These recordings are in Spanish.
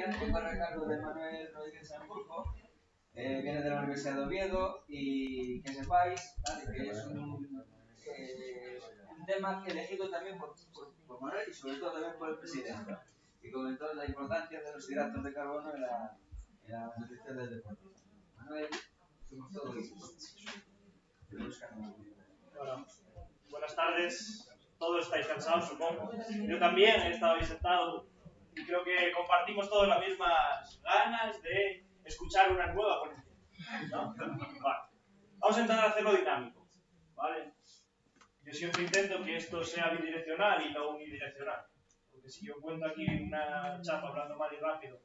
día, tengo el recargo de Manuel Rodríguez Sanjurjo, viene de la Universidad de Oviedo y que sepáis, ¿vale? Que es un tema elegido también por Manuel y sobre todo también por el presidente, que comentó la importancia de los hidratos de carbono en la nutrición del deporte. Manuel, somos todos Bueno, buenas tardes. Todos estáis cansados, supongo. Yo también he estado ahí sentado y creo que compartimos todas las mismas ganas de escuchar una nueva ponencia, ¿no? Vale. Vamos a intentar hacerlo dinámico, ¿vale? Yo siempre intento que esto sea bidireccional y no unidireccional, porque si yo cuento aquí una chapa hablando mal y rápido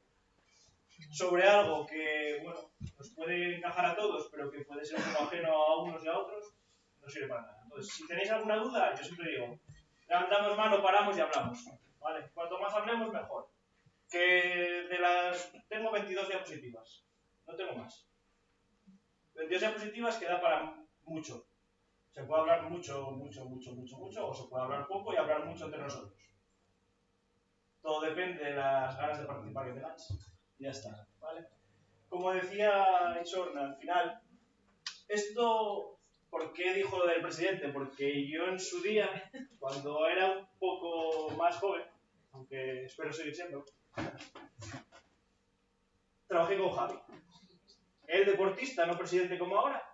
sobre algo que, bueno, nos puede encajar a todos, pero que puede ser un poco ajeno a unos y a otros, no sirve para nada. Entonces, si tenéis alguna duda, yo siempre digo, levantamos mano, paramos y hablamos, ¿vale? Cuanto más hablemos, mejor. Tengo 22 diapositivas, no tengo más. 22 diapositivas que da para mucho. Se puede hablar mucho, o se puede hablar poco y hablar mucho entre nosotros. Todo depende de las ganas de participar que tengáis. Ya está, ¿vale? Como decía Isorna, al final, esto, ¿por qué dijo lo del presidente? Porque yo en su día, cuando era un poco más joven, aunque espero seguir siendo, trabajé con Javi. Él deportista, no presidente como ahora,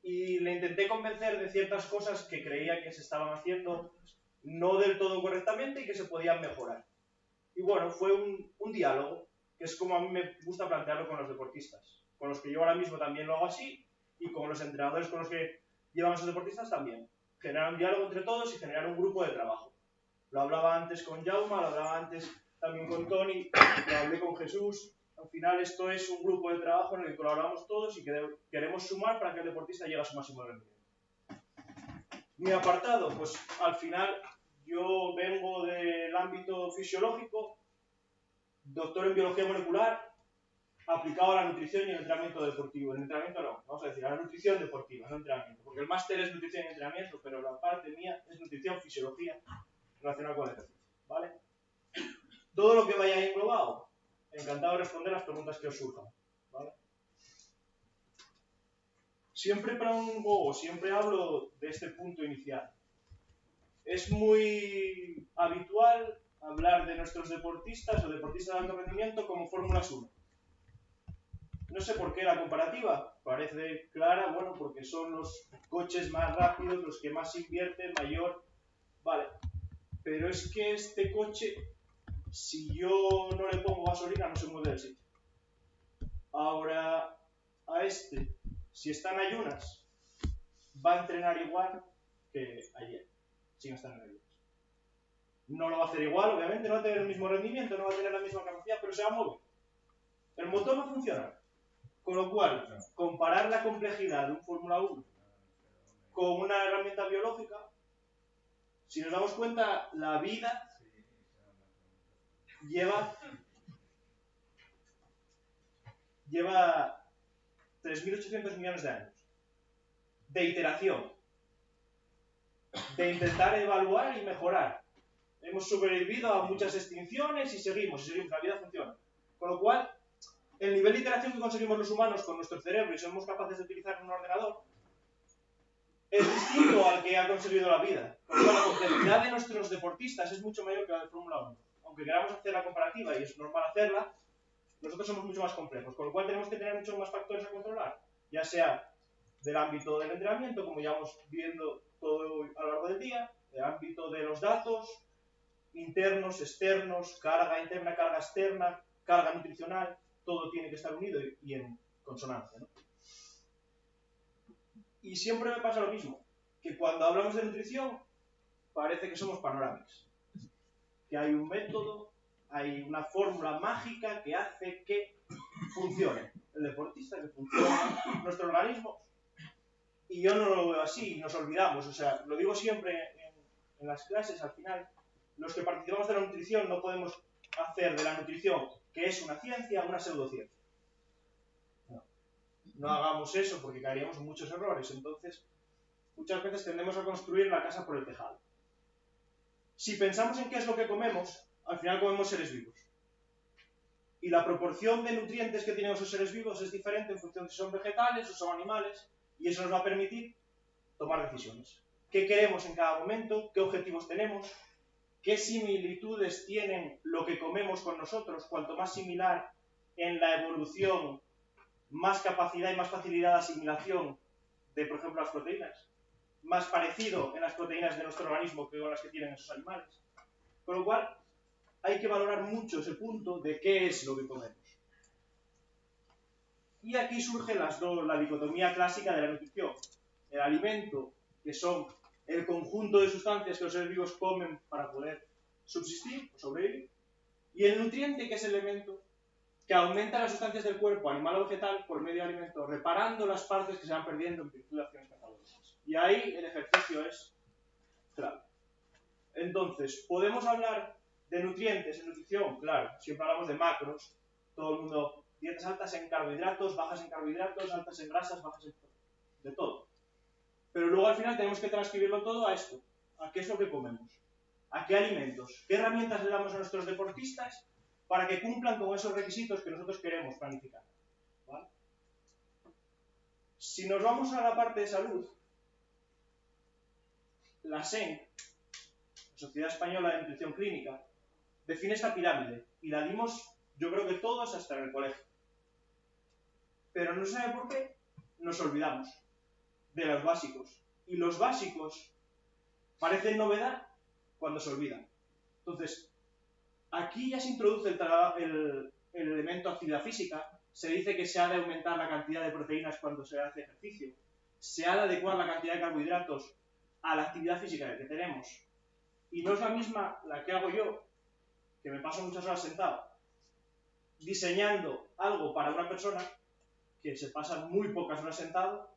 y le intenté convencer de ciertas cosas que creía que se estaban haciendo no del todo correctamente y que se podían mejorar. Y bueno, fue un diálogo, que es como a mí me gusta plantearlo con los deportistas, con los que yo ahora mismo también lo hago así, y con los entrenadores con los que llevan a esos deportistas también. Generar un diálogo entre todos y generar un grupo de trabajo. Lo hablaba antes con Jaume, lo hablaba antes también con Tony, lo hablé con Jesús. Al final esto es un grupo de trabajo en el que colaboramos todos y que queremos sumar para que el deportista llegue a su máximo rendimiento. Mi apartado, pues al final yo vengo del ámbito fisiológico, doctor en biología molecular, aplicado a la nutrición y el entrenamiento deportivo. El entrenamiento no, vamos a decir, a la nutrición deportiva, no entrenamiento. Porque el máster es nutrición y entrenamiento, pero la parte mía es nutrición, fisiología relacionada con el ejercicio, ¿vale? Todo lo que vaya ahí englobado, encantado de responder las preguntas que os surjan, ¿vale? Siempre hablo de este punto inicial. Es muy habitual hablar de nuestros deportistas o deportistas de alto rendimiento como Fórmulas 1. No sé por qué la comparativa parece clara, bueno, porque son los coches más rápidos, los que más invierten, mayor, vale. Pero es que este coche, si yo no le pongo gasolina, no se mueve del sitio. Ahora, a este, si está en ayunas, va a entrenar igual que ayer, sin estar en ayunas. No lo va a hacer igual, obviamente, no va a tener el mismo rendimiento, no va a tener la misma capacidad, pero se va a mover. El motor va a funcionar. Con lo cual, comparar la complejidad de un Fórmula 1 con una herramienta biológica, si nos damos cuenta, la vida lleva 3.800 millones de años de iteración, de intentar evaluar y mejorar. Hemos sobrevivido a muchas extinciones y seguimos, la vida funciona. Con lo cual, el nivel de iteración que conseguimos los humanos con nuestro cerebro y somos capaces de utilizar en un ordenador es distinto al que ha conseguido la vida. Porque la complejidad de nuestros deportistas es mucho mayor que la de Fórmula 1. Aunque queramos hacer la comparativa, y es normal hacerla, nosotros somos mucho más complejos. Con lo cual tenemos que tener muchos más factores a controlar. Ya sea del ámbito del entrenamiento, como ya vamos viendo todo a lo largo del día, del ámbito de los datos, internos, externos, carga interna, carga externa, carga nutricional, todo tiene que estar unido y en consonancia, ¿no? Y siempre me pasa lo mismo, que cuando hablamos de nutrición parece que somos panorámicos, que hay un método, hay una fórmula mágica que hace que funcione el deportista, que funcione nuestro organismo, y yo no lo veo así, nos olvidamos, o sea, lo digo siempre en las clases, al final, los que participamos de la nutrición no podemos hacer de la nutrición, que es una ciencia, una pseudociencia. No hagamos eso porque caeríamos en muchos errores. Entonces, muchas veces tendemos a construir la casa por el tejado. Si pensamos en qué es lo que comemos, al final comemos seres vivos. Y la proporción de nutrientes que tienen esos seres vivos es diferente en función de si son vegetales o son animales, y eso nos va a permitir tomar decisiones. ¿Qué queremos en cada momento? ¿Qué objetivos tenemos? ¿Qué similitudes tienen lo que comemos con nosotros? Cuanto más similar en la evolución, más capacidad y más facilidad de asimilación de, por ejemplo, las proteínas. Más parecido en las proteínas de nuestro organismo que con las que tienen esos animales. Con lo cual, hay que valorar mucho ese punto de qué es lo que comemos. Y aquí surge la dicotomía clásica de la nutrición. El alimento, que son el conjunto de sustancias que los seres vivos comen para poder subsistir o sobrevivir, y el nutriente, que es el elemento que aumenta las sustancias del cuerpo animal o vegetal por medio de alimentos, reparando las partes que se van perdiendo en virtud de acciones patológicas. Y ahí el ejercicio es clave. Entonces, ¿podemos hablar de nutrientes en nutrición? Claro, siempre hablamos de macros. Todo el mundo, dietas altas en carbohidratos, bajas en carbohidratos, altas en grasas, bajas en de todo. Pero luego al final tenemos que transcribirlo todo a esto. ¿A qué es lo que comemos? ¿A qué alimentos? ¿Qué herramientas le damos a nuestros deportistas para que cumplan con esos requisitos que nosotros queremos planificar? ¿Vale? Si nos vamos a la parte de salud, la SEN, Sociedad Española de Nutrición Clínica, define esta pirámide y la dimos, yo creo que todos hasta en el colegio. Pero no sé por qué nos olvidamos de los básicos. Y los básicos parecen novedad cuando se olvidan. Entonces, aquí ya se introduce el elemento actividad física. Se dice que se ha de aumentar la cantidad de proteínas cuando se hace ejercicio. Se ha de adecuar la cantidad de carbohidratos a la actividad física que tenemos. Y no es la misma la que hago yo, que me paso muchas horas sentado, diseñando algo para una persona que se pasa muy pocas horas sentado.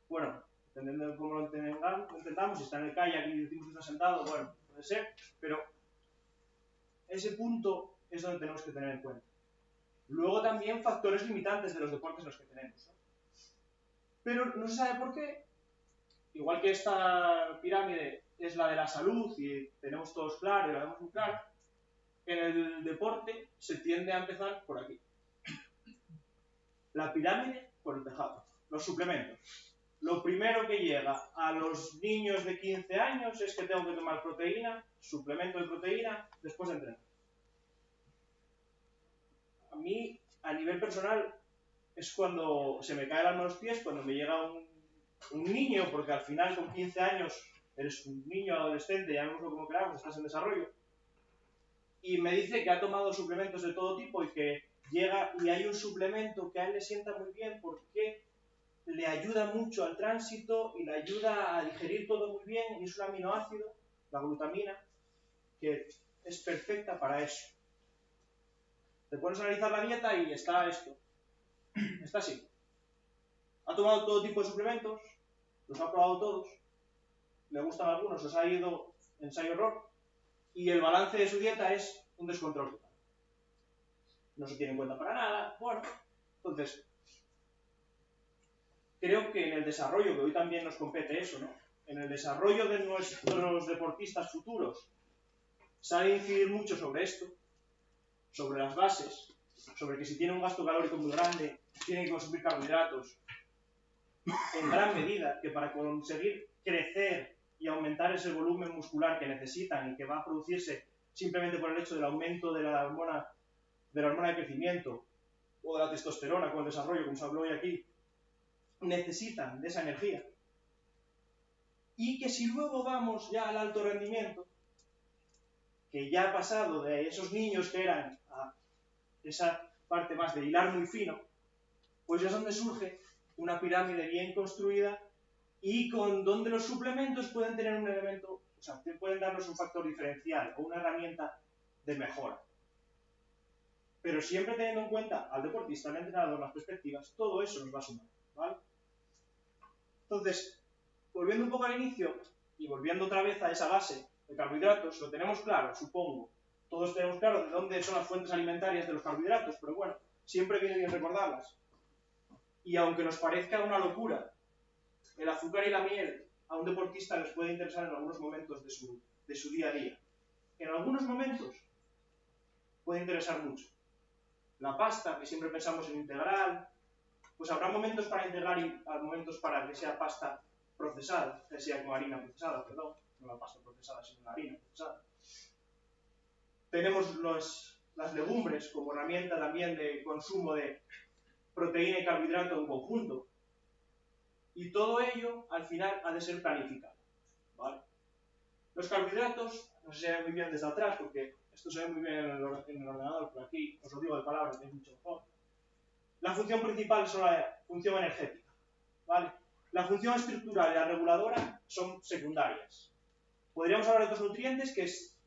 Bueno, dependiendo de cómo lo entendamos, si está en el kayak y decimos que está sentado, bueno, puede ser, pero ese punto es donde tenemos que tener en cuenta. Luego también factores limitantes de los deportes en los que tenemos, ¿no? Pero no se sabe por qué, igual que esta pirámide es la de la salud y tenemos todos claro y la vemos muy claro, en el deporte se tiende a empezar por aquí. La pirámide por el tejado. Los suplementos. Lo primero que llega a los niños de 15 años es que tengo que tomar proteína, suplemento de proteína, después de entrenar. A mí, a nivel personal, es cuando se me cae el alma a los pies, cuando me llega un niño, porque al final con 15 años eres un niño, adolescente, llamémoslo como queramos, estás en desarrollo, y me dice que ha tomado suplementos de todo tipo y que llega y hay un suplemento que a él le sienta muy bien porque le ayuda mucho al tránsito y le ayuda a digerir todo muy bien, y es un aminoácido, la glutamina, que es perfecta para eso. Te pones a analizar la dieta y está esto. Está así. Ha tomado todo tipo de suplementos, los ha probado todos, le gustan algunos, los ha ido ensayo-error, y el balance de su dieta es un descontrol total. No se tiene en cuenta para nada. Bueno, entonces, creo que en el desarrollo, que hoy también nos compete eso, ¿no? En el desarrollo de nuestros deportistas futuros, se ha de incidir mucho sobre esto, sobre las bases, sobre que si tiene un gasto calórico muy grande, tiene que consumir carbohidratos, en gran medida, que para conseguir crecer y aumentar ese volumen muscular que necesitan y que va a producirse simplemente por el hecho del aumento de la hormona de crecimiento o de la testosterona con el desarrollo, como se habló hoy aquí, necesitan de esa energía. Y que si luego vamos ya al alto rendimiento, que ya ha pasado de esos niños que eran a esa parte más de hilar muy fino, pues es donde surge una pirámide bien construida y con donde los suplementos pueden tener un elemento, o sea, pueden darnos un factor diferencial o una herramienta de mejora. Pero siempre teniendo en cuenta al deportista, al entrenador, las perspectivas, todo eso nos va a sumar, ¿vale? Entonces, volviendo un poco al inicio y volviendo otra vez a esa base de carbohidratos, lo tenemos claro, supongo. Todos tenemos claro de dónde son las fuentes alimentarias de los carbohidratos, pero bueno, siempre viene bien recordarlas. Y aunque nos parezca una locura, el azúcar y la miel a un deportista les puede interesar en algunos momentos de su día a día. En algunos momentos puede interesar mucho. la pasta, que siempre pensamos en integral, pues habrá momentos para integrar y momentos para que sea pasta procesada, que sea como harina procesada, perdón, no la pasta procesada, sino la harina procesada. Tenemos las legumbres como herramienta también de consumo de proteína y carbohidrato en conjunto. Y todo ello, al final, ha de ser planificado, ¿vale? Los carbohidratos, no se ve muy bien desde atrás, porque esto se ve muy bien en el ordenador, pero aquí os lo digo de palabras, que es mucho mejor. La función principal es la función energética, ¿vale? La función estructural y la reguladora son secundarias. Podríamos hablar de otros nutrientes que es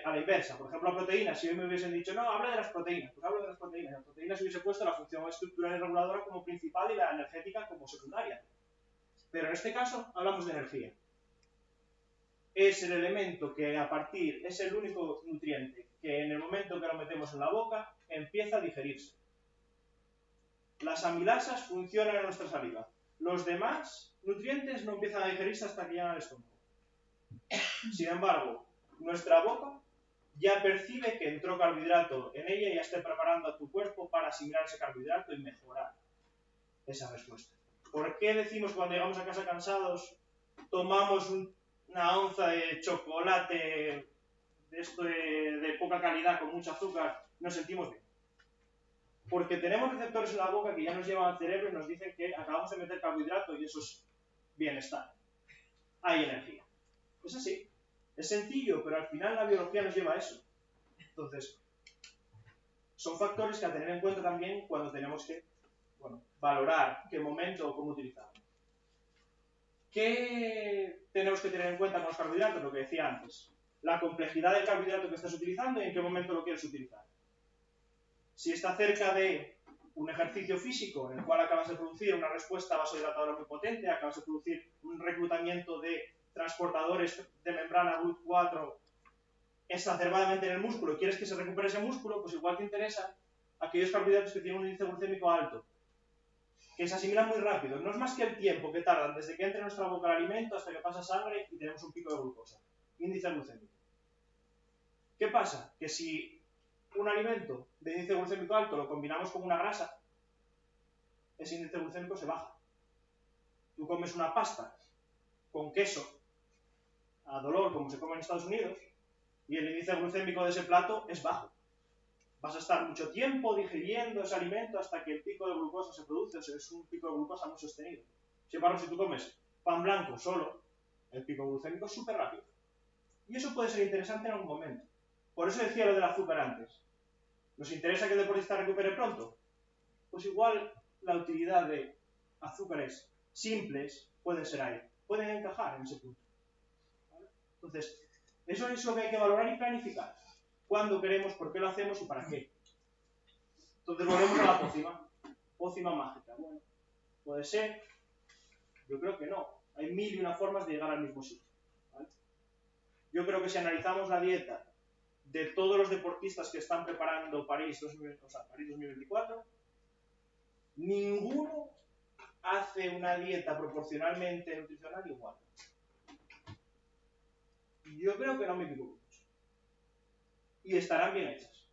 a la inversa. Por ejemplo, la proteína, si hoy me hubiesen dicho, no, habla de las proteínas, pues hablo de las proteínas. Las proteínas hubiese puesto la función estructural y reguladora como principal y la energética como secundaria. Pero en este caso hablamos de energía. Es el elemento que es el único nutriente que en el momento que lo metemos en la boca empieza a digerirse. Las amilasas funcionan en nuestra saliva. Los demás nutrientes no empiezan a digerirse hasta que llegan al estómago. Sin embargo, nuestra boca ya percibe que entró carbohidrato en ella y ya está preparando a tu cuerpo para asimilar ese carbohidrato y mejorar esa respuesta. ¿Por qué decimos cuando llegamos a casa cansados, tomamos una onza de chocolate de poca calidad con mucho azúcar, nos sentimos bien? Porque tenemos receptores en la boca que ya nos llevan al cerebro y nos dicen que acabamos de meter carbohidrato y eso es bienestar. Hay energía. Es así. Es sencillo, pero al final la biología nos lleva a eso. Entonces, son factores que a tener en cuenta también cuando tenemos que valorar qué momento o cómo utilizarlo. ¿Qué tenemos que tener en cuenta con los carbohidratos? Lo que decía antes. La complejidad del carbohidrato que estás utilizando y en qué momento lo quieres utilizar. Si está cerca de un ejercicio físico en el cual acabas de producir una respuesta vasodilatadora muy potente, acabas de producir un reclutamiento de transportadores de membrana GLUT4 exacerbadamente en el músculo y quieres que se recupere ese músculo, pues igual te interesa aquellos carbohidratos que tienen un índice glucémico alto, que se asimilan muy rápido. No es más que el tiempo que tardan desde que entre en nuestra boca el alimento hasta que pasa sangre y tenemos un pico de glucosa. Índice glucémico. ¿Qué pasa? Que si un alimento de índice glucémico alto lo combinamos con una grasa, ese índice glucémico se baja. Tú comes una pasta con queso a dolor, como se come en Estados Unidos, y el índice glucémico de ese plato es bajo. Vas a estar mucho tiempo digiriendo ese alimento hasta que el pico de glucosa se produce, o sea, es un pico de glucosa muy sostenido. Sin embargo, si tú comes pan blanco solo, el pico glucémico es súper rápido. Y eso puede ser interesante en algún momento. Por eso decía lo del azúcar antes. ¿Nos interesa que el deportista recupere pronto? Pues igual la utilidad de azúcares simples puede ser ahí. Pueden encajar en ese punto. ¿Vale? Entonces, eso es lo que hay que valorar y planificar. ¿Cuándo queremos, por qué lo hacemos y para qué? Entonces volvemos a la pócima. Pócima mágica. Bueno, puede ser. Yo creo que no. Hay 1001 formas de llegar al mismo sitio. ¿Vale? Yo creo que si analizamos la dieta de todos los deportistas que están preparando París 2024, ninguno hace una dieta proporcionalmente nutricional igual. Yo creo que no me equivoco mucho. Y estarán bien hechas.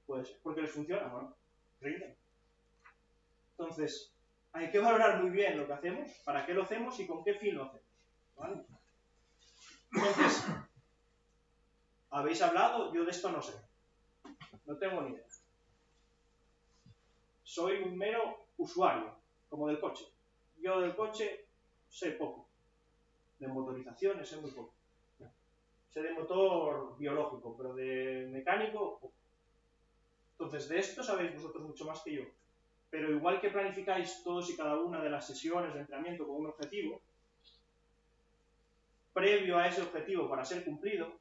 Puede ser, porque les funciona, ¿no? Rinden. Entonces, hay que valorar muy bien lo que hacemos, para qué lo hacemos y con qué fin lo hacemos. ¿Vale? Entonces, ¿habéis hablado? Yo de esto no sé. No tengo ni idea. Soy un mero usuario, como del coche. Yo del coche sé poco. De motorizaciones sé muy poco. Sé de motor biológico, pero de mecánico poco. Entonces, de esto sabéis vosotros mucho más que yo. Pero igual que planificáis todos y cada una de las sesiones de entrenamiento con un objetivo, previo a ese objetivo para ser cumplido,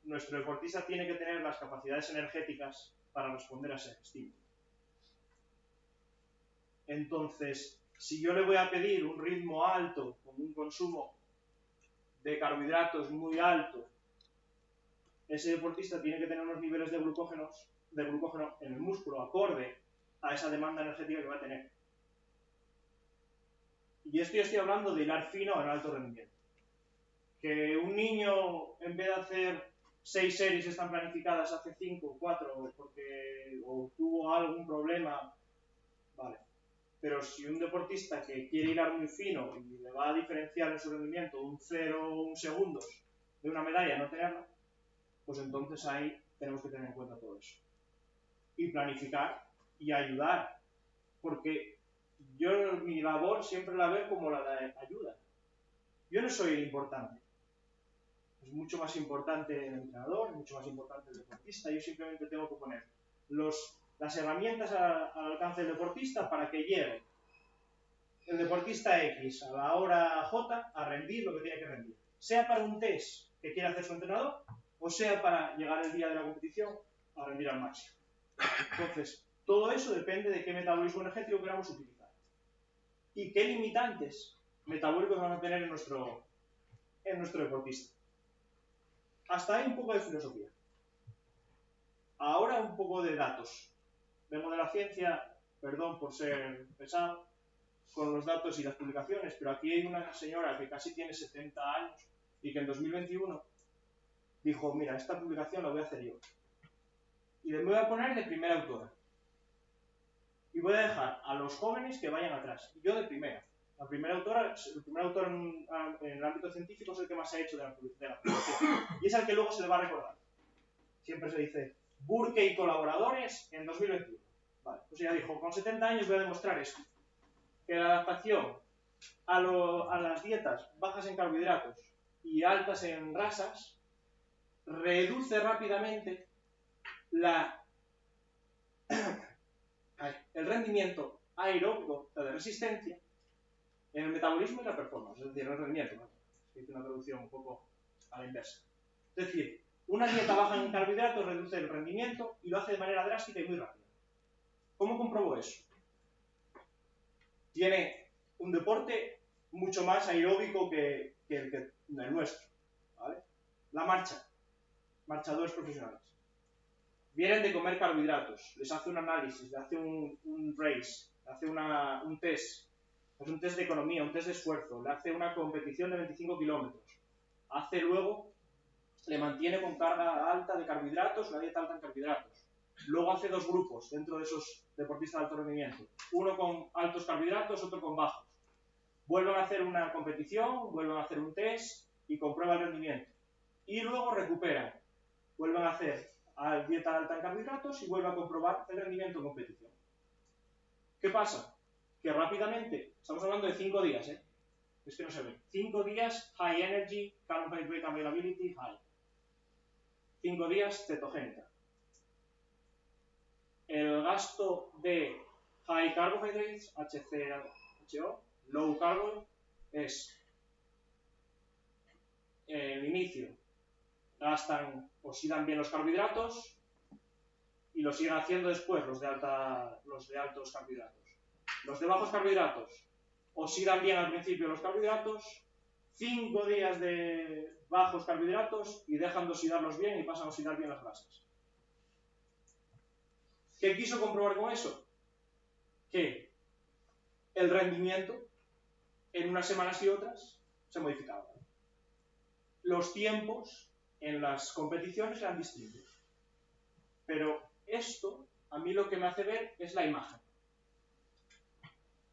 nuestro deportista tiene que tener las capacidades energéticas para responder a ese estímulo. Entonces, si yo le voy a pedir un ritmo alto, con un consumo de carbohidratos muy alto, ese deportista tiene que tener unos niveles de glucógeno en el músculo acorde a esa demanda energética que va a tener. Y esto yo estoy hablando de hilar fino en alto rendimiento. Que un niño, en vez de hacer 6 series están planificadas hace 5, 4, porque o tuvo algún problema, vale. Pero si un deportista que quiere hilar muy fino y le va a diferenciar en su rendimiento un 0,1 segundos de una medalla no tenerla, pues entonces ahí tenemos que tener en cuenta todo eso. Y planificar y ayudar, porque yo mi labor siempre la veo como la de ayuda. Yo no soy el importante. Es mucho más importante el entrenador, es mucho más importante el deportista. Yo simplemente tengo que poner las herramientas al alcance del deportista para que llegue el deportista X a la hora J a rendir lo que tiene que rendir. Sea para un test que quiera hacer su entrenador o sea para llegar el día de la competición a rendir al máximo. Entonces, todo eso depende de qué metabolismo energético queramos utilizar y qué limitantes metabólicos vamos a tener en nuestro deportista. Hasta ahí un poco de filosofía. Ahora un poco de datos. Vengo de la ciencia, perdón por ser pesado con los datos y las publicaciones, pero aquí hay una señora que casi tiene 70 años y que en 2021 dijo, mira, esta publicación la voy a hacer yo. Y me voy a poner de primera autora. Y voy a dejar a los jóvenes que vayan atrás. Y yo de primera. El primer autor en el ámbito científico es el que más se ha hecho de la publicación. Y es el que luego se le va a recordar. Siempre se dice, Burke y colaboradores en 2021. Vale, pues ella dijo, con 70 años voy a demostrar esto. Que la adaptación a las dietas bajas en carbohidratos y altas en grasas reduce rápidamente el rendimiento aeróbico de resistencia en el metabolismo y la performance, es decir, el rendimiento. ¿No? Hice una traducción un poco a la inversa. Es decir, una dieta baja en carbohidratos reduce el rendimiento y lo hace de manera drástica y muy rápida. ¿Cómo comprobó eso? Tiene un deporte mucho más aeróbico que el nuestro. ¿Vale? La marchadores profesionales. Vienen de comer carbohidratos, les hace un análisis, le hace un race, le hace un test, hace un test de economía, un test de esfuerzo, le hace una competición de 25 kilómetros, hace luego, le mantiene con carga alta de carbohidratos, una dieta alta en carbohidratos. Luego hace 2 grupos dentro de esos deportistas de alto rendimiento, uno con altos carbohidratos, otro con bajos. Vuelven a hacer una competición, vuelven a hacer un test y comprueban el rendimiento. Y luego recuperan, vuelven a hacer dieta alta en carbohidratos y vuelve a comprobar el rendimiento en competición. ¿Qué pasa? Que rápidamente, estamos hablando de 5 días, es que no se ve. 5 días, high energy, carbohydrate availability, high. 5 días, cetogénica. El gasto de high carbohydrates, HCHO, low carbo, es el inicio. Oxidan bien los carbohidratos y lo siguen haciendo después los de altos carbohidratos. Los de bajos carbohidratos oxidan bien al principio los carbohidratos, 5 días de bajos carbohidratos y dejan de oxidarlos bien y pasan a oxidar bien las grasas. ¿Qué quiso comprobar con eso? Que el rendimiento en unas semanas y otras se modificaba. Los tiempos en las competiciones eran distintos. Pero esto, a mí lo que me hace ver es la imagen.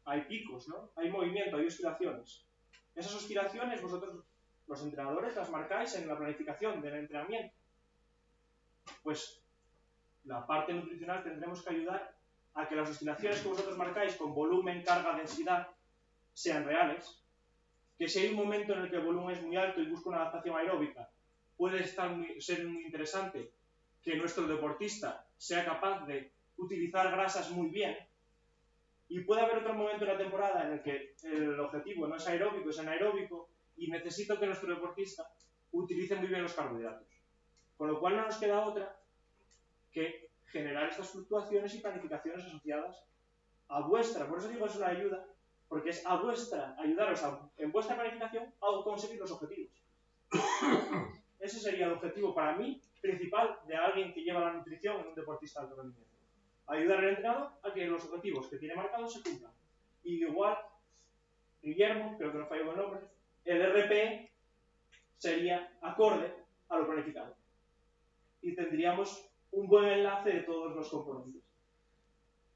Hay picos, ¿no? Hay movimiento, hay oscilaciones. Esas oscilaciones vosotros, los entrenadores, las marcáis en la planificación del entrenamiento. Pues la parte nutricional tendremos que ayudar a que las oscilaciones que vosotros marcáis con volumen, carga, densidad, sean reales. Que si hay un momento en el que el volumen es muy alto y busca una adaptación aeróbica, puede ser muy interesante que nuestro deportista sea capaz de utilizar grasas muy bien. Y puede haber otro momento en la temporada en el que el objetivo no es aeróbico, es anaeróbico, y necesito que nuestro deportista utilice muy bien los carbohidratos. Con lo cual no nos queda otra que generar estas fluctuaciones y planificaciones asociadas a vuestra, por eso digo es una ayuda, porque es a vuestra, ayudaros en vuestra planificación a conseguir los objetivos. Ese sería el objetivo para mí principal de alguien que lleva la nutrición en un deportista de alto rendimiento. Ayudar al entrenador a que los objetivos que tiene marcados se cumplan. Y igual, Guillermo, creo que no fallo el nombre, el RP sería acorde a lo planificado. y tendríamos un buen enlace de todos los componentes.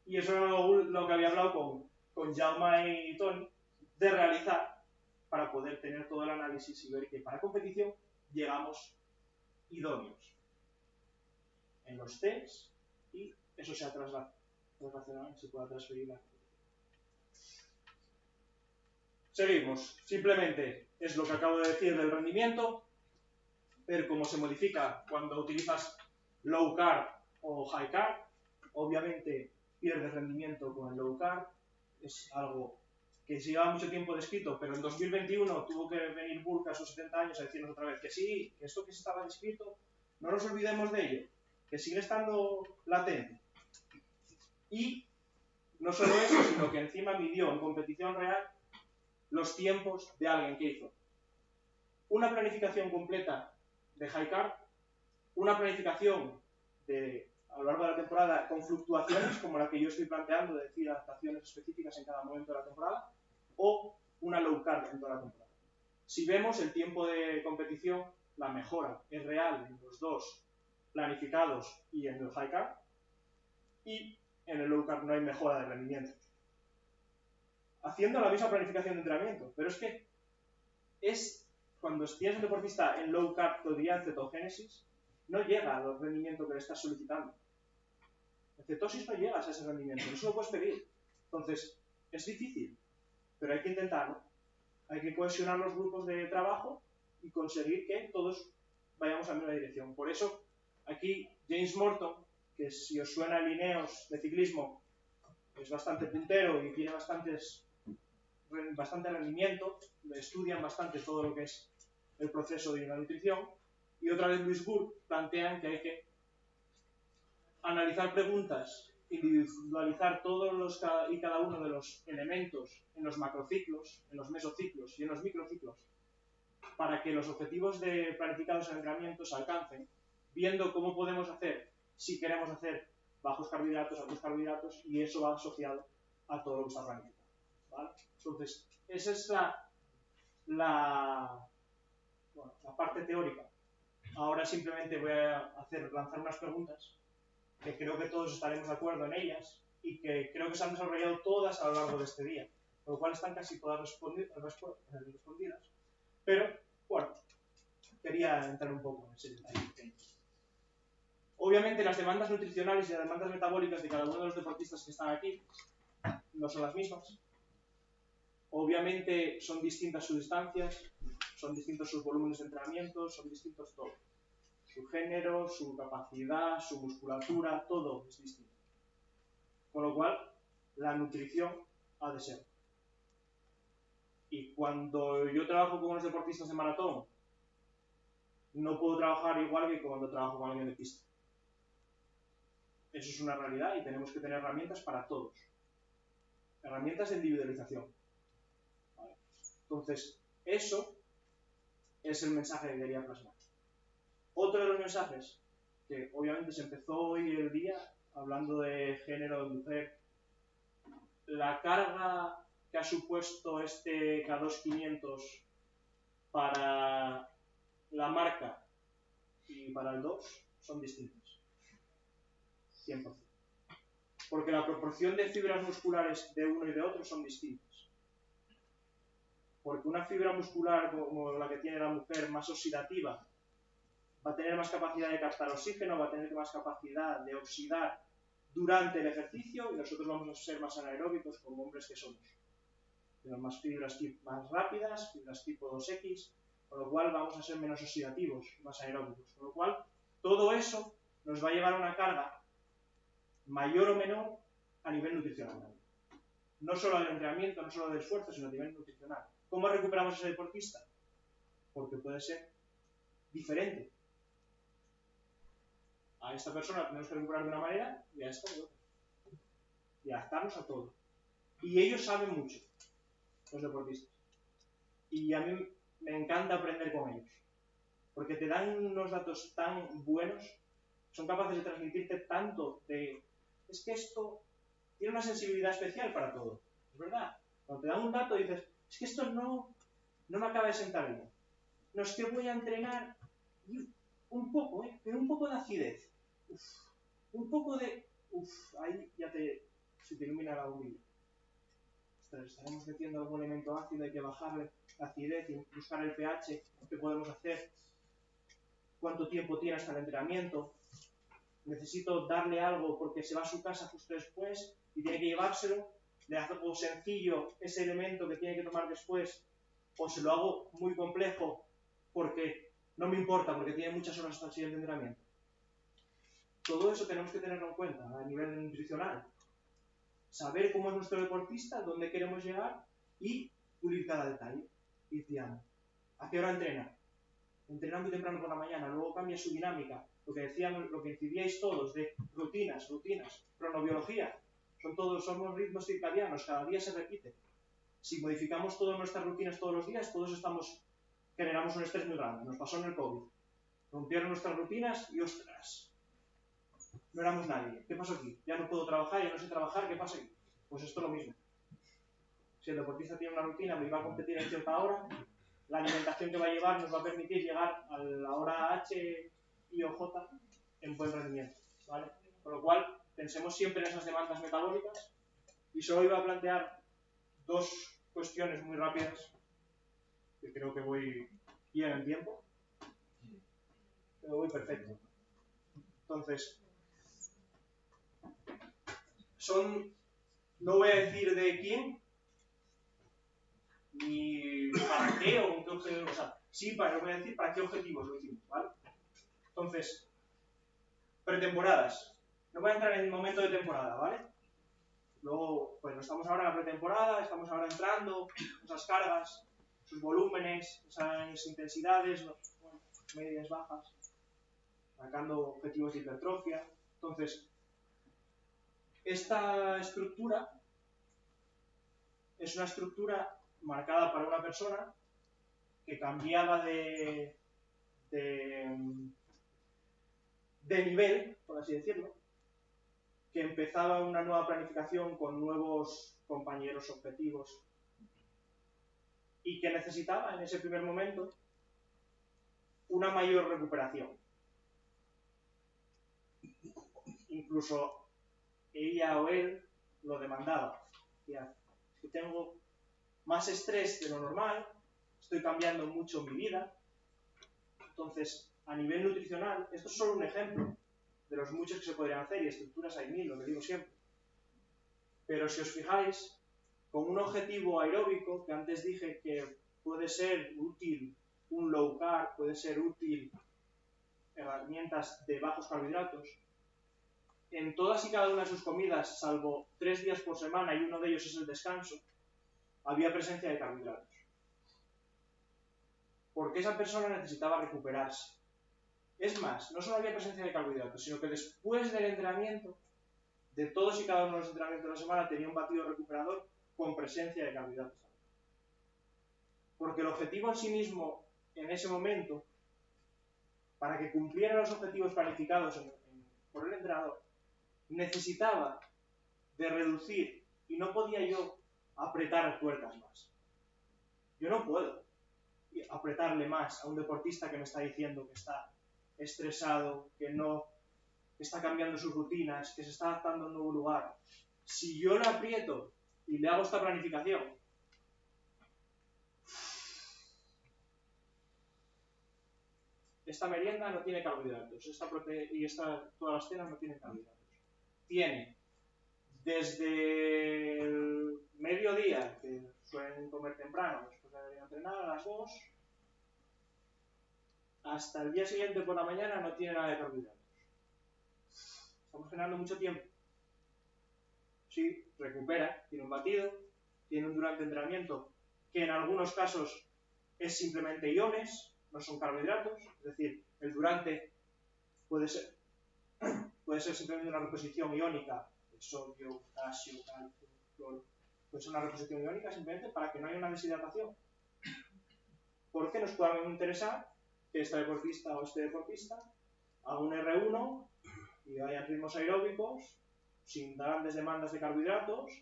Y eso era lo que había hablado con Jaume y Tony, de realizar para poder tener todo el análisis y ver que para competición llegamos idóneos en los tests y eso sea traslacional, se pueda transferir la competición. Seguimos. Simplemente es lo que acabo de decir del rendimiento, ver cómo se modifica cuando utilizas low carb o high carb. Obviamente pierdes rendimiento con el low carb, es algo que se lleva mucho tiempo descrito, pero en 2021 tuvo que venir Burke a sus 70 años a decirnos otra vez que sí, que esto que estaba descrito, no nos olvidemos de ello, que sigue estando latente. Y no solo eso, sino que encima midió en competición real los tiempos de alguien que hizo una planificación completa de high carb, una planificación a lo largo de la temporada con fluctuaciones como la que yo estoy planteando, de decir adaptaciones específicas en cada momento de la temporada, o una low carb en toda la temporada. Si vemos el tiempo de competición, la mejora es real en los dos planificados y en el high carb, y en el low carb no hay mejora de rendimiento. Haciendo la misma planificación de entrenamiento, pero es que cuando tienes un deportista en low carb todavía en cetogénesis, no llega al rendimiento que le estás solicitando. En cetosis no llegas a ese rendimiento, no se lo puedes pedir. Entonces, es difícil, pero hay que intentarlo. Hay que cohesionar los grupos de trabajo y conseguir que todos vayamos a la misma dirección. Por eso, aquí James Morton, que si os suena Lineos de ciclismo, es bastante puntero y tiene bastante rendimiento, estudian bastante todo lo que es el proceso de la nutrición, y otra vez Luis Burke plantean que hay que analizar preguntas, individualizar todos y cada uno de los elementos en los macrociclos, en los mesociclos y en los microciclos, para que los objetivos planificados en entrenamiento se alcancen, viendo cómo podemos hacer, si queremos hacer bajos carbohidratos, altos carbohidratos, y eso va asociado a todo lo que está planificado, ¿vale? Entonces, esa es la parte teórica. Ahora simplemente voy a lanzar unas preguntas que creo que todos estaremos de acuerdo en ellas y que creo que se han desarrollado todas a lo largo de este día, por lo cual están casi todas respondidas. Pero, bueno, quería entrar un poco en ese detalle. Obviamente las demandas nutricionales y las demandas metabólicas de cada uno de los deportistas que están aquí no son las mismas. Obviamente son distintas sus distancias, son distintos sus volúmenes de entrenamiento, son distintos todo. Su género, su capacidad, su musculatura, todo es distinto. Con lo cual, la nutrición ha de ser. Y cuando yo trabajo con unos deportistas de maratón, no puedo trabajar igual que cuando trabajo con alguien de pista. Eso es una realidad y tenemos que tener herramientas para todos. Herramientas de individualización. ¿Vale? Entonces, eso es el mensaje que quería plasmar. Otro de los mensajes, que obviamente se empezó hoy el día hablando de género de mujer, la carga que ha supuesto este K2 500 para la marca y para el 2 son distintas. 100%. Porque la proporción de fibras musculares de uno y de otro son distintas. Porque una fibra muscular como la que tiene la mujer, más oxidativa, va a tener más capacidad de captar oxígeno, va a tener más capacidad de oxidar durante el ejercicio, y nosotros vamos a ser más anaeróbicos como hombres que somos. Tenemos más fibras más rápidas, fibras tipo 2X, con lo cual vamos a ser menos oxidativos, más anaeróbicos. Con lo cual, todo eso nos va a llevar a una carga mayor o menor a nivel nutricional. No solo del entrenamiento, no solo del esfuerzo, sino a nivel nutricional. ¿Cómo recuperamos a ese deportista? Porque puede ser diferente. A esta persona la tenemos que recuperar de una manera y a esta de otra. Y adaptarnos a todo. Y ellos saben mucho, los deportistas. Y a mí me encanta aprender con ellos. Porque te dan unos datos tan buenos, son capaces de transmitirte tanto de... Es que esto tiene una sensibilidad especial para todo. Es verdad. Cuando te dan un dato dices, es que esto no me acaba de sentar bien. No, es que voy a entrenar un poco, pero un poco de acidez. Un poco de... ahí ya se te ilumina la bombilla. Estaremos metiendo algún elemento ácido, hay que bajarle la acidez y buscar el pH, qué podemos hacer, cuánto tiempo tiene hasta el entrenamiento. Necesito darle algo porque se va a su casa justo después y tiene que llevárselo. Le hago sencillo ese elemento que tiene que tomar después, o se lo hago muy complejo porque no me importa, porque tiene muchas horas hasta el siguiente entrenamiento. Todo eso tenemos que tenerlo en cuenta a nivel nutricional. Saber cómo es nuestro deportista, dónde queremos llegar y pulir cada detalle. Ir tirando. ¿A qué hora entrena? Entrena muy temprano por la mañana, luego cambia su dinámica. Lo que decíamos, lo que incidíais todos de rutinas, cronobiología. Somos ritmos circadianos, cada día se repite. Si modificamos todas nuestras rutinas todos los días, generamos un estrés muy grande. Nos pasó en el COVID. Rompieron nuestras rutinas y ¡ostras! No éramos nadie. ¿Qué pasó aquí? Ya no puedo trabajar, ya no sé trabajar, ¿qué pasa aquí? Pues esto es lo mismo. Si el deportista tiene una rutina y va a competir en cierta hora, la alimentación que va a llevar nos va a permitir llegar a la hora H, I o J en buen rendimiento, ¿vale? Con lo cual, pensemos siempre en esas demandas metabólicas y solo iba a plantear dos cuestiones muy rápidas, que creo que voy bien en tiempo, pero voy perfecto. Entonces, no voy a decir de quién, ni para qué o con qué objetivos, o sea, sí, lo voy a decir para qué objetivos lo hicimos, ¿vale? Entonces, pretemporadas. No voy a entrar en el momento de temporada, ¿vale? Luego, pues estamos ahora en la pretemporada, estamos ahora entrando, esas cargas, sus volúmenes, esas intensidades, medias, bajas, marcando objetivos de hipertrofia. Entonces, esta estructura es una estructura marcada para una persona que cambiaba de nivel, por así decirlo, que empezaba una nueva planificación con nuevos compañeros objetivos y que necesitaba en ese primer momento una mayor recuperación. Incluso ella o él lo demandaba. Decía, que tengo más estrés de lo normal, estoy cambiando mucho mi vida. Entonces, a nivel nutricional, esto es solo un ejemplo de los muchos que se podrían hacer, y estructuras hay mil, lo que digo siempre. Pero si os fijáis, con un objetivo aeróbico, que antes dije que puede ser útil un low carb, puede ser útil herramientas de bajos carbohidratos, en todas y cada una de sus comidas, salvo 3 días por semana, y uno de ellos es el descanso, había presencia de carbohidratos. Porque esa persona necesitaba recuperarse. Es más, no solo había presencia de carbohidratos, sino que después del entrenamiento, de todos y cada uno de los entrenamientos de la semana, tenía un batido recuperador con presencia de carbohidratos. Porque el objetivo en sí mismo, en ese momento, para que cumpliera los objetivos planificados por el entrenador, necesitaba de reducir, y no podía yo apretar tuercas más. Yo no puedo apretarle más a un deportista que me está diciendo que está estresado, que está cambiando sus rutinas, que se está adaptando a un nuevo lugar. Si yo le aprieto y le hago esta planificación, esta merienda no tiene carbohidratos, todas las cenas no tienen carbohidratos. Tiene desde el mediodía, que suelen comer temprano, después de entrenar a las 2, hasta el día siguiente por la mañana no tiene nada de carbohidratos. Estamos generando mucho tiempo. Sí, recupera, tiene un batido, tiene un durante entrenamiento que en algunos casos es simplemente iones, no son carbohidratos, es decir, el durante puede ser simplemente una reposición iónica de sodio, potasio, calcio, cloro, puede ser una reposición iónica simplemente para que no haya una deshidratación. ¿Por qué nos puede interesar que este deportista haga un R1 y vaya a ritmos aeróbicos sin grandes demandas de carbohidratos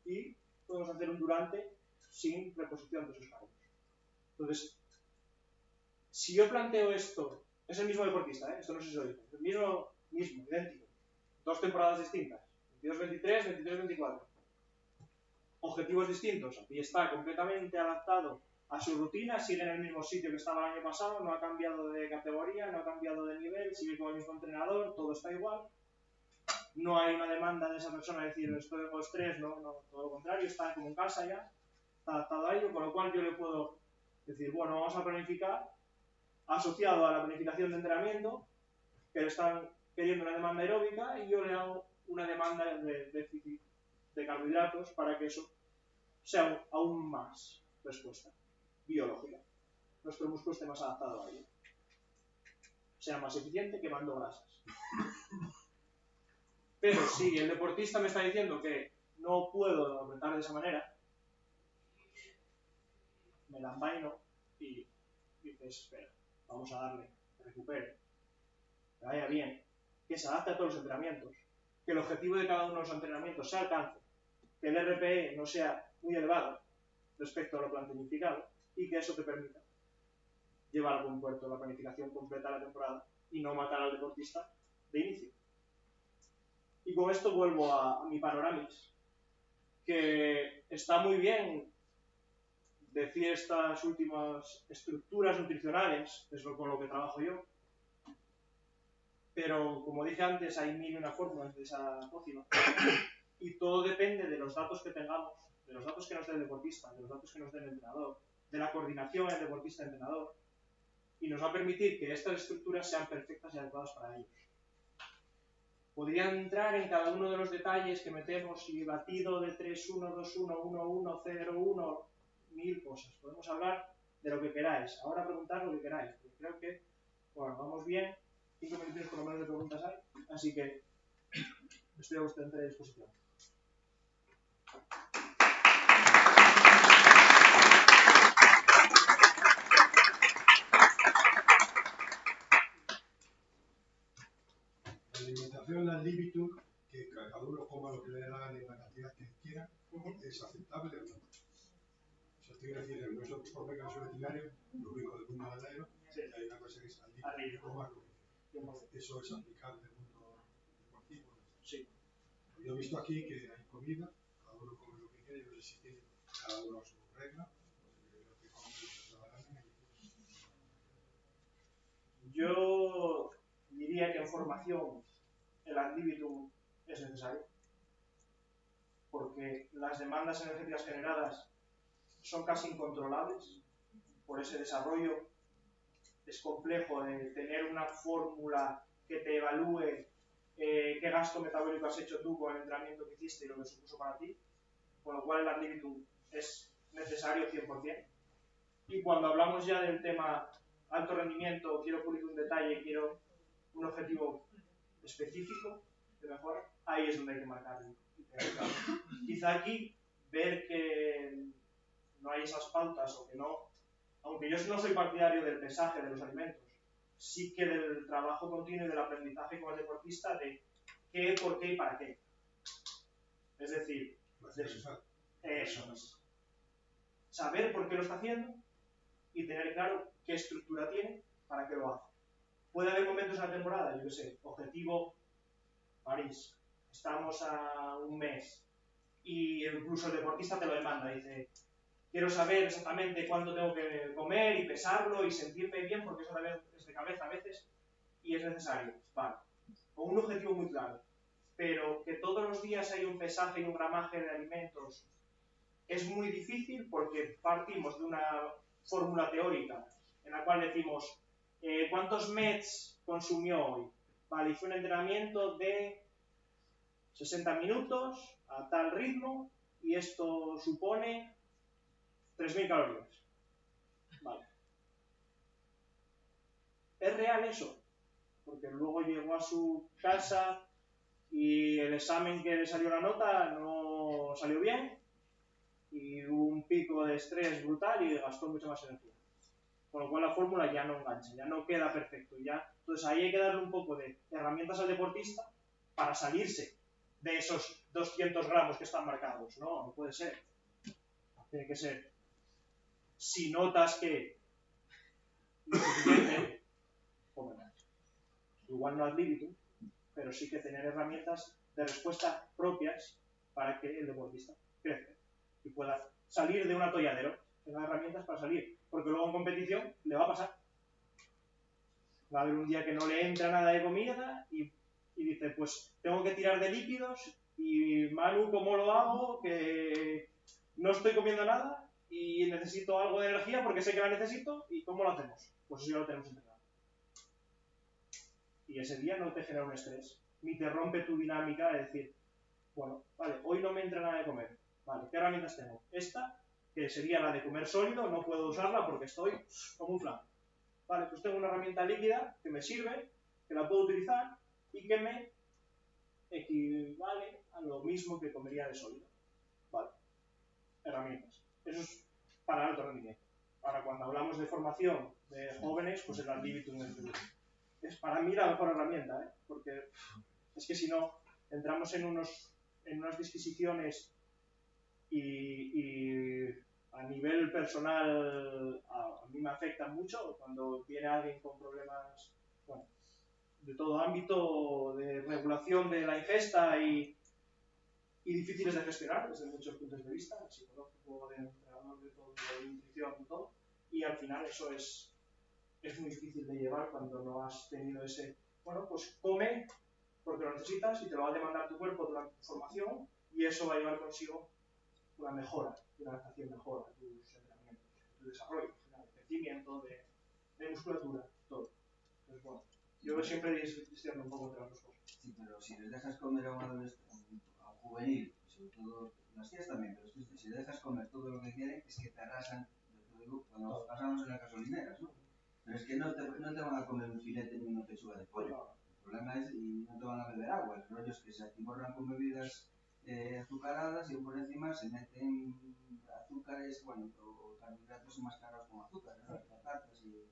y podemos hacer un durante sin reposición de esos carbohidratos? Entonces, si yo planteo esto Es el mismo deportista, esto no sé si lo dice. El mismo, idéntico. 2 temporadas distintas. 22-23, 23-24. Objetivos distintos. Aquí está completamente adaptado a su rutina, sigue en el mismo sitio que estaba el año pasado, no ha cambiado de categoría, no ha cambiado de nivel, sigue con el mismo entrenador, todo está igual. No hay una demanda de esa persona de decir, estoy con estrés, no, todo lo contrario, está como en casa ya, está adaptado a ello, con lo cual yo le puedo decir, bueno, vamos a planificar, asociado a la planificación de entrenamiento, que le están queriendo una demanda aeróbica, y yo le hago una demanda de déficit de carbohidratos para que eso sea aún más respuesta biológica. Nuestro músculo esté más adaptado a ello. Sea más eficiente quemando grasas. Pero si el deportista me está diciendo que no puedo aumentar de esa manera, me la envaino y dices, espera, vamos a darle, que recupere, que vaya bien, que se adapte a todos los entrenamientos, que el objetivo de cada uno de los entrenamientos se alcance, que el RPE no sea muy elevado respecto a lo planificado y que eso te permita llevar a buen puerto la planificación completa de la temporada y no matar al deportista de inicio. Y con esto vuelvo a mi panoramix, que está muy bien decir estas últimas estructuras nutricionales, es con lo que trabajo yo, pero como dije antes, hay 1000 y una fórmulas de esa pócima y todo depende de los datos que tengamos, de los datos que nos dé el deportista, de los datos que nos dé el entrenador, de la coordinación entre deportista-entrenador, y nos va a permitir que estas estructuras sean perfectas y adecuadas para ellos. Podrían entrar en cada uno de los detalles que metemos, y batido de 3-1, 2-1, 1-1, 0-1, 1000 cosas. Podemos hablar de lo que queráis. Ahora preguntad lo que queráis, porque creo que, bueno, vamos bien, 5 minutos por lo menos de preguntas hay, así que estoy a vuestra entera disposición. La alimentación al límite, que cada uno coma lo que le dé la gana en la cantidad que quiera, ¿es aceptable o no? O sea, quiero decir, nosotros por becas veterinarios, lo único del mundo ganadero, hay una cosa que es al límite, coma lo que quiera. Eso es aplicable al mundo deportivo. Sí. Yo he visto aquí que hay comida, cada uno come lo que quiere, yo no sé si tiene cada uno su regla, lo que come lo que le da la gana. Yo diría que en formación el ad libitum es necesario, porque las demandas energéticas generadas son casi incontrolables. Por ese desarrollo es complejo de tener una fórmula que te evalúe qué gasto metabólico has hecho tú con el entrenamiento que hiciste y lo que supuso para ti, con lo cual el ad libitum es necesario 100%. Y cuando hablamos ya del tema alto rendimiento, quiero pulir un detalle, quiero un objetivo específico de mejora, ahí es donde hay que marcarlo. Quizá aquí ver que no hay esas pautas, o que no, aunque yo no soy partidario del pesaje de los alimentos, sí que del trabajo continuo y del aprendizaje con el deportista de qué, por qué y para qué. Es decir, eso es. Saber por qué lo está haciendo y tener claro qué estructura tiene para que lo haga. Puede haber momentos en la temporada, yo qué sé, objetivo París, estamos a un mes y incluso el deportista te lo demanda, dice, quiero saber exactamente cuánto tengo que comer y pesarlo y sentirme bien, porque eso es de cabeza a veces y es necesario, vale, con un objetivo muy claro, pero que todos los días hay un pesaje y un gramaje de alimentos es muy difícil, porque partimos de una fórmula teórica en la cual decimos ¿cuántos METs consumió hoy? Vale, hizo un entrenamiento de 60 minutos a tal ritmo y esto supone 3000 calorías. Vale. ¿Es real eso? Porque luego llegó a su casa y el examen que le salió la nota no salió bien y hubo un pico de estrés brutal y gastó mucha más energía. Con lo cual la fórmula ya no engancha, ya no queda perfecto. Entonces ahí hay que darle un poco de herramientas al deportista para salirse de esos 200 gramos que están marcados. No puede ser. Tiene que ser. Si notas que no es suficiente, come igual no ad libitum, pero sí que tener herramientas de respuesta propias para que el deportista crezca y pueda salir de un atolladero, tenga herramientas para salir, porque luego en competición le va a pasar. Va a haber un día que no le entra nada de comida y dice, pues tengo que tirar de líquidos y Manu, ¿cómo lo hago? Que no estoy comiendo nada y necesito algo de energía porque sé que la necesito y ¿cómo lo hacemos? Pues eso ya lo tenemos entrenado. Y ese día no te genera un estrés, ni te rompe tu dinámica de decir, bueno, vale, hoy no me entra nada de comer, vale, ¿qué herramientas tengo? Esta, que sería la de comer sólido, no puedo usarla porque estoy como un flan. Vale, pues tengo una herramienta líquida que me sirve, que la puedo utilizar y que me equivale a lo mismo que comería de sólido. Vale, herramientas. Eso es para alto rendimiento. Ahora, cuando hablamos de formación de jóvenes, pues el ad libitum es para mí la mejor herramienta, ¿eh? Porque es que si no, entramos en unas disquisiciones y a nivel personal a mí me afecta mucho cuando viene alguien con problemas, bueno, de todo ámbito, de regulación de la ingesta y difíciles de gestionar desde muchos puntos de vista, psicológico, de entrenador, de todo, de nutrición, de todo, y al final eso es muy difícil de llevar cuando no has tenido ese, bueno, pues come porque lo necesitas y te lo va a demandar tu cuerpo durante tu formación y eso va a llevar consigo una mejora, una adaptación mejor a tus entrenamientos, a tu desarrollo, de crecimiento, de musculatura, todo. Entonces, bueno, yo siempre distingo un poco entre las dos cosas. Sí, pero si les dejas comer a un adolescente, a un juvenil, sobre todo las tías también, pero si les dejas comer todo lo que quieren, es que te arrasan, yo te digo, cuando pasamos en las gasolineras, ¿no? Pero es que no te van a comer un filete ni una pechuga de pollo. El problema es, y no te van a beber agua, el rollo es que se atiborran con bebidas azucaradas y por encima se meten azúcares, bueno, o carbohidratos enmascarados con azúcar, ¿no? Las patatas y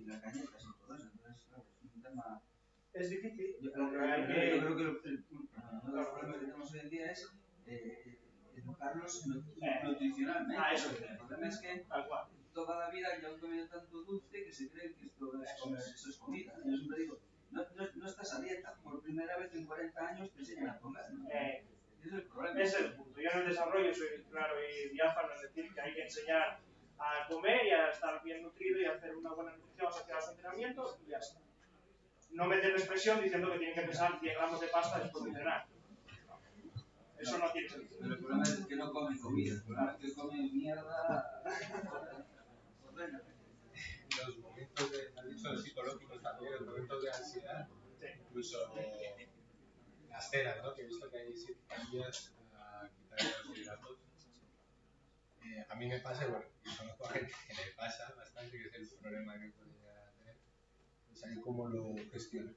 las galletas y todo eso. Entonces, claro, es un tema... Es difícil. Yo creo que uno de los problemas que tenemos hoy en día es educarlos nutricionalmente. El problema es que toda la vida ya han comido tanto dulce que se cree que eso es comida. Yo siempre digo, no estás a dieta. Por primera vez en 40 años te enseñan a comer, ¿no? Ese es el problema. Ese es el punto. Yo en el desarrollo soy claro y diáfano en decir que hay que enseñar a comer y a estar bien nutrido y a hacer una buena nutrición asociada a su entrenamiento y ya está. No meterles presión diciendo que tienen que pesar 100 gramos de pasta después de entrenar. Eso no tiene sentido. Pero el problema es que no comen comida. El problema es que comen mierda. Los momentos de psicológicos también, los momentos de ansiedad, incluso las cenas, ¿no? Que he visto que hay días a quitar los hidratos. A mí me pasa, bueno, y conozco a gente que le pasa bastante, que es el problema que podría tener. Pues ahí cómo lo gestiona.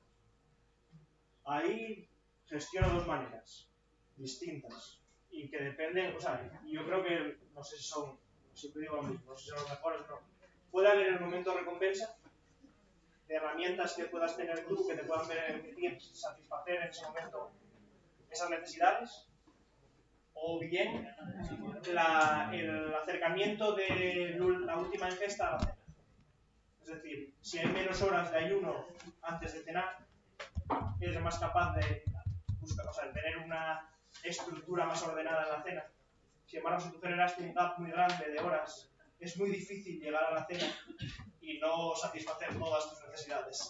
Ahí gestiono dos maneras distintas y que dependen, o sea, yo creo que, no sé si son, siempre digo lo mismo, no sé si son los mejores o no. Puede haber en el momento de recompensa de herramientas que puedas tener tú que te puedan permitir satisfacer en ese momento esas necesidades, o bien el acercamiento de la última ingesta a la cena. Es decir, si hay menos horas de ayuno antes de cenar, eres más capaz de buscar, o sea, de tener una estructura más ordenada en la cena. Sin embargo, si tú generaste un gap muy grande de horas, es muy difícil llegar a la cena y no satisfacer todas tus necesidades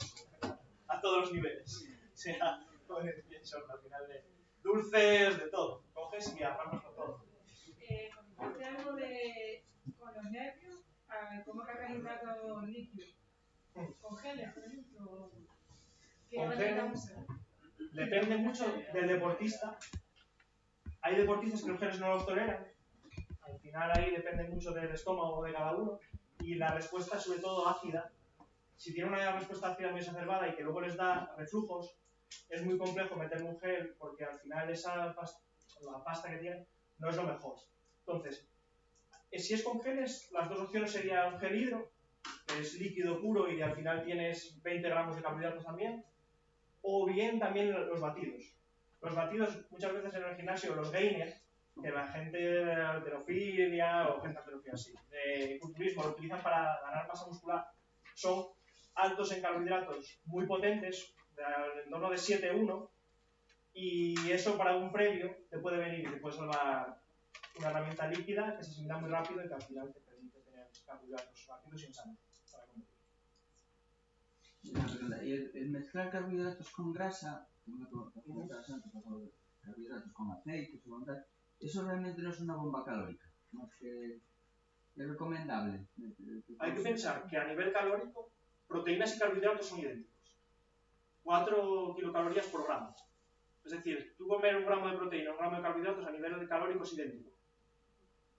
a todos los niveles. O sea, con el pienso al final de dulces, de todo. Coges y arrancas con todo. Comentaste algo de con los nervios, cómo cargas hidratos líquidos. ¿Con geles, por ejemplo? Con geles. Depende mucho del deportista. Hay deportistas que los geles no los toleran. Al final ahí depende mucho del estómago de cada uno. Y la respuesta es sobre todo ácida. Si tiene una respuesta ácida muy exacerbada y que luego les da reflujos, es muy complejo meterle un gel porque al final la pasta que tiene no es lo mejor. Entonces, si es con geles, las dos opciones serían un gel hidro, que es líquido puro y al final tienes 20 gramos de carbohidratos también, o bien también los batidos. Los batidos muchas veces en el gimnasio, los gainers, que la gente de halterofilia o gente de halterofilia así, de culturismo lo utilizan para ganar masa muscular, son altos en carbohidratos, muy potentes, en torno de 7-1, y eso para un previo te puede venir y te puede salvar una herramienta líquida que se asimila muy rápido y que al final te permite tener carbohidratos rápidos y en sangre para combatir. Y el mezclar carbohidratos con grasa, carbohidratos con aceites o con tal, eso realmente no es una bomba calórica, no es que es recomendable. Hay que pensar que a nivel calórico, proteínas y carbohidratos son idénticos. 4 kilocalorías por gramo. Es decir, tú comer 1 gramo de proteína, 1 gramo de carbohidratos a nivel de calórico es idéntico.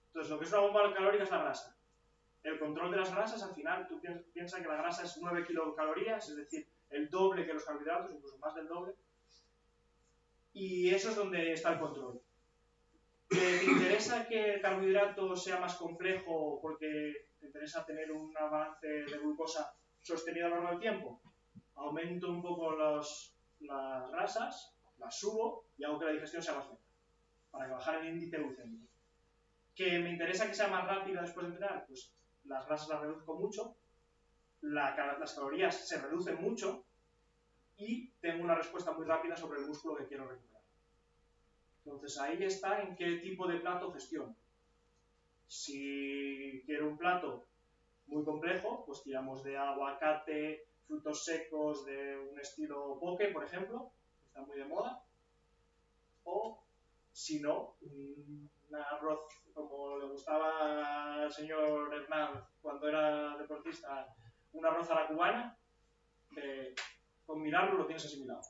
Entonces, lo que es una bomba calórica es la grasa. El control de las grasas, al final, tú piensas que la grasa es 9 kilocalorías, es decir, el doble que los carbohidratos, incluso más del doble. Y eso es donde está el control. ¿Te interesa que el carbohidrato sea más complejo porque te interesa tener un avance de glucosa sostenido a lo largo del tiempo? Aumento un poco las grasas, las subo y hago que la digestión sea más lenta, para que bajar el índice glucémico. ¿Que me interesa que sea más rápida después de entrenar? Pues las grasas las reduzco mucho, las calorías se reducen mucho y tengo una respuesta muy rápida sobre el músculo que quiero recuperar. Entonces ahí está en qué tipo de plato gestiono. Si quiero un plato muy complejo, pues tiramos de aguacate, frutos secos de un estilo poke, por ejemplo, que está muy de moda. O, si no, un arroz como le gustaba al señor Hernán cuando era deportista, un arroz a la cubana, con mirarlo lo tienes asimilado.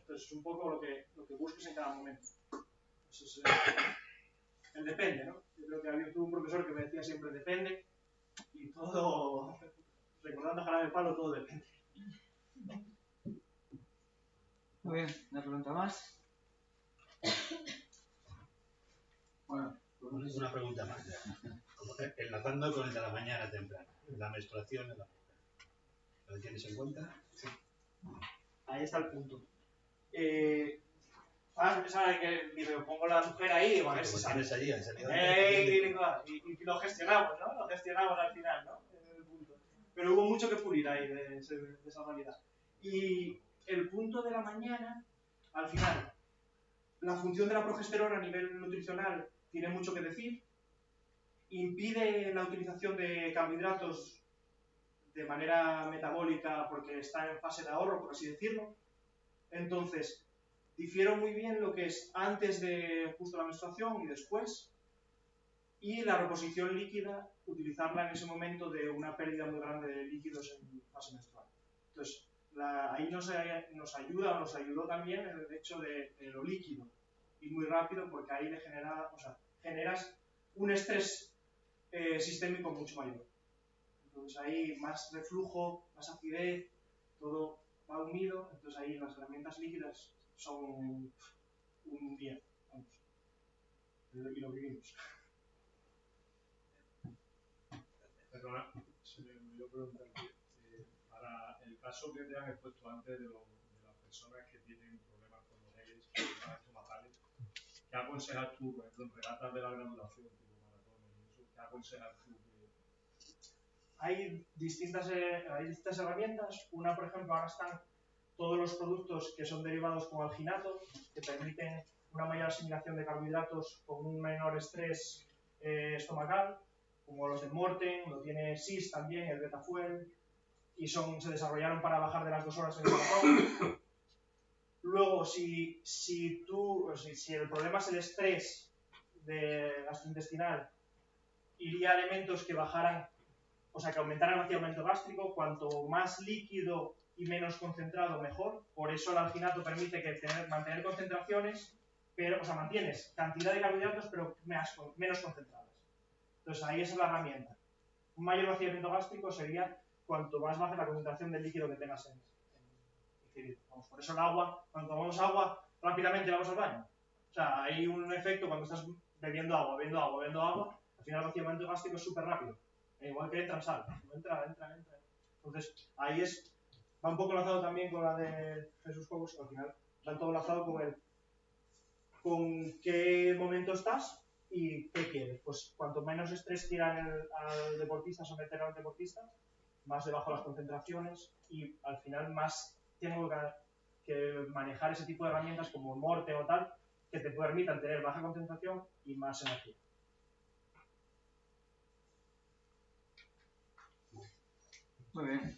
Entonces es un poco lo que busques en cada momento. Eso es el depende, ¿no? Yo creo que había un profesor que me decía siempre depende, y todo, recordando a Jarabe de Palo, todo depende. Muy bien, ¿una pregunta más? Bueno, pues una pregunta más. Enlazando con el de la mañana temprana, la menstruación de la mujer. ¿Lo tienes en cuenta? Sí. Ahí está el punto. ¿Sabes que digo, pongo la mujer ahí y digo, a ver si sale. Allí, han salido Y lo gestionamos, ¿no? Lo gestionamos al final, ¿no? El punto. Pero hubo mucho que pulir ahí de esa realidad. Y el punto de la mañana, al final, la función de la progesterona a nivel nutricional tiene mucho que decir. Impide la utilización de carbohidratos de manera metabólica porque está en fase de ahorro, por así decirlo. Entonces, difiero muy bien lo que es antes de justo la menstruación y después. Y la reposición líquida, utilizarla en ese momento de una pérdida muy grande de líquidos en fase menstrual. Entonces, ahí nos ayudó también el hecho de lo líquido. Y muy rápido porque ahí generas un estrés sistémico mucho mayor. Entonces ahí más reflujo, más acidez, todo va unido, entonces ahí las herramientas líquidas son un 10, vamos. Y lo vivimos. Perdona, se me olvidó preguntarte, para el caso que te han expuesto antes de las personas que tienen problemas con los ejes, problemas estomacales, ¿qué aconsejas tú, por ejemplo, en regatas de larga duración, tipo maratones y eso, qué aconsejas tú? Hay distintas herramientas. Una, por ejemplo, ahora están todos los productos que son derivados con alginato, que permiten una mayor asimilación de carbohidratos con un menor estrés estomacal, como los de Morten, lo tiene SIS también, el Betafuel, y se desarrollaron para bajar de las 2 horas en el maratón. Luego, si el problema es el estrés gastrointestinal, iría a elementos que bajaran, o sea, que aumentaran el vaciamiento gástrico. Cuanto más líquido y menos concentrado, mejor. Por eso el alginato permite mantener concentraciones, pero, o sea, mantienes cantidad de carbohidratos, pero menos concentradas. Entonces, ahí esa es la herramienta. Un mayor vaciamiento gástrico sería cuanto más baja la concentración del líquido que tengas en vamos, por eso el agua, cuando tomamos agua, rápidamente vamos al baño. O sea, hay un efecto cuando estás bebiendo agua, al final el vaciamiento gástrico es súper rápido. Igual que entra, sal. Entra. Entonces, ahí va un poco enlazado también con la de Jesús Cobos, que al final va todo enlazado con qué momento estás y qué quieres. Pues cuanto menos estrés quiera al deportista, someter al deportista, más debajo las concentraciones y al final más tengo que manejar ese tipo de herramientas como Morte o tal, que te permitan tener baja concentración y más energía. Muy bien.